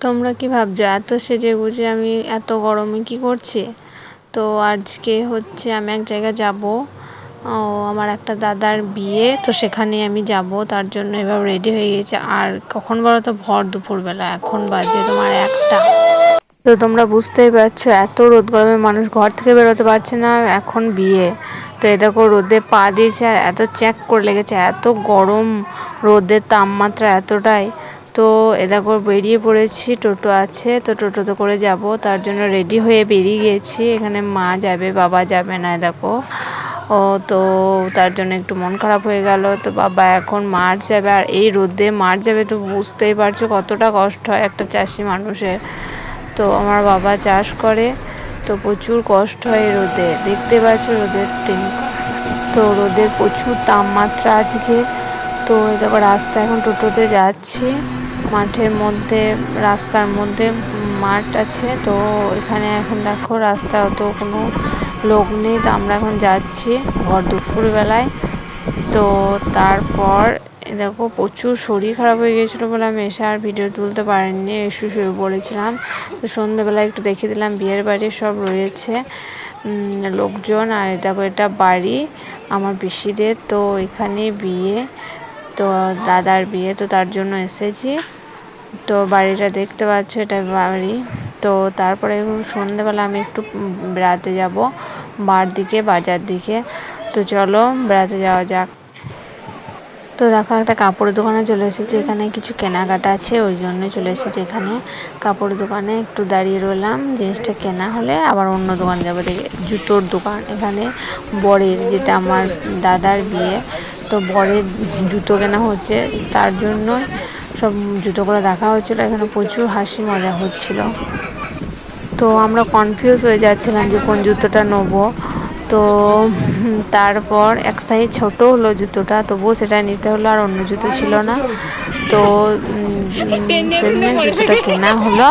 তোমরা কি ভাবছো এত সেজে গুজে আমি এত গরমে কি করছি? তো আজকে হচ্ছে আমি এক জায়গায় যাব, আমার একটা দাদার বিয়ে, তো সেখানে আমি যাব, তার জন্য এবার রেডি হয়ে গেছে। আর কখন বলো তো, ভর দুপুরবেলা, এখন বাজে তোমার 1টা। তো তোমরা বুঝতেই পারছো এত রোদ গরমে মানুষ ঘর থেকে বেরোতে পারছে না। আর এখন বিয়ে, তো এ দেখো রোদে পা দিয়েছে আর এত চ্যাক করে লেগেছে, এত গরম, রোদের তাপমাত্রা এতটাই। তো এ দেখো বেরিয়ে পড়েছি, টোটো আছে, তো টোটোতে করে যাব, তার জন্য রেডি হয়ে বেরিয়ে গেছি। এখানে মা যাবে, বাবা যাবে না, দেখো। তো তার জন্য একটু মন খারাপ হয়ে গেল। তো বাবা এখন মাঠ যাবে, আর এই রোদে মাঠ যাবে, তো বুঝতেই পারছো কতটা কষ্ট হয় একটা চাষি মানুষের। তো আমার বাবা চাষ করে, তো প্রচুর কষ্ট হয় রোদে, দেখতে পাচ্ছ রোদের তো রোদের প্রচুর তাপমাত্রা আজকে। তো দেখো রাস্তা, এখন টোটোতে যাচ্ছি মাঠের মধ্যে, রাস্তার মধ্যে মাঠ আছে, তো এখানে এখন দেখো রাস্তা অত কোনো লোক নেই, তো আমরা এখন যাচ্ছি ভর দুপুরবেলায়। তো তারপর দেখো প্রচুর শরীর খারাপ হয়ে গিয়েছিলো বলে আমি এসে আর ভিডিও তুলতে পারিনি, এসে শুয়ে পড়েছিলাম। তো সন্ধ্যেবেলা একটু দেখে দিলাম, বিয়ের বাড়ি সব রয়েছে লোকজন। আর দেখো এটা বাড়ি আমার পিসিদের, তো এখানে বিয়ে, তো দাদার বিয়ে, তো তার জন্য এসেছি। তো বাড়িটা দেখতে পাচ্ছ, এটা বাড়ি। তো তারপরে সন্ধ্যেবেলা আমি একটু বেড়াতে যাব বার দিকে, বাজার দিকে। তো চলো বেড়াতে যাওয়া যাক। তো দেখো একটা কাপড়ের দোকানে চলে এসেছি, এখানে কিছু কেনাকাটা আছে, ওই জন্য চলে এসেছি এখানে কাপড়ের দোকানে। একটু দাঁড়িয়ে রইলাম, জিনিসটা কেনা হলে আবার অন্য দোকানে যাবো। দেখে জুতোর দোকান, এখানে বরের, যেটা আমার দাদার বিয়ে, তো বরের জুতো কেনা হচ্ছে, তার জন্য সব জুতোগুলো দেখা হচ্ছিলো। এখানে প্রচুর হাসি মজা হচ্ছিল, তো আমরা কনফিউজ হয়ে যাচ্ছিলাম যে কোন জুতোটা নেবো। তো তারপর এক সাইজ ছোটো হলো জুতোটা, তবুও সেটা নিতে হলো, আর অন্য জুতো ছিল না। তো সেদিন জুতোটা কেনা হলো।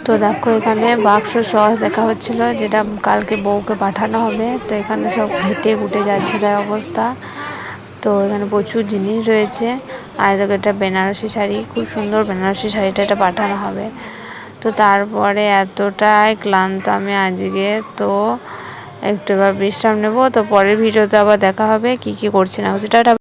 তো দেখো এখানে বাক্স সস দেখা হচ্ছিল, যেটা কালকে বউকে পাঠানো হবে। তো এখানে সব ঘেটে ঘুটে যাচ্ছে তার অবস্থা। তো এখানে প্রচুর জিনিস রয়েছে। আর দেখো এটা বেনারসি শাড়ি, খুব সুন্দর বেনারসি শাড়িটা, এটা পাঠানো হবে। তো তারপরে এতটাই ক্লান্ত আমি আজকে, তো একটু এবার বিশ্রাম নেবো। তো পরের ভিডিওতে আবার দেখা হবে কি কি করছি না করছি। টাটা।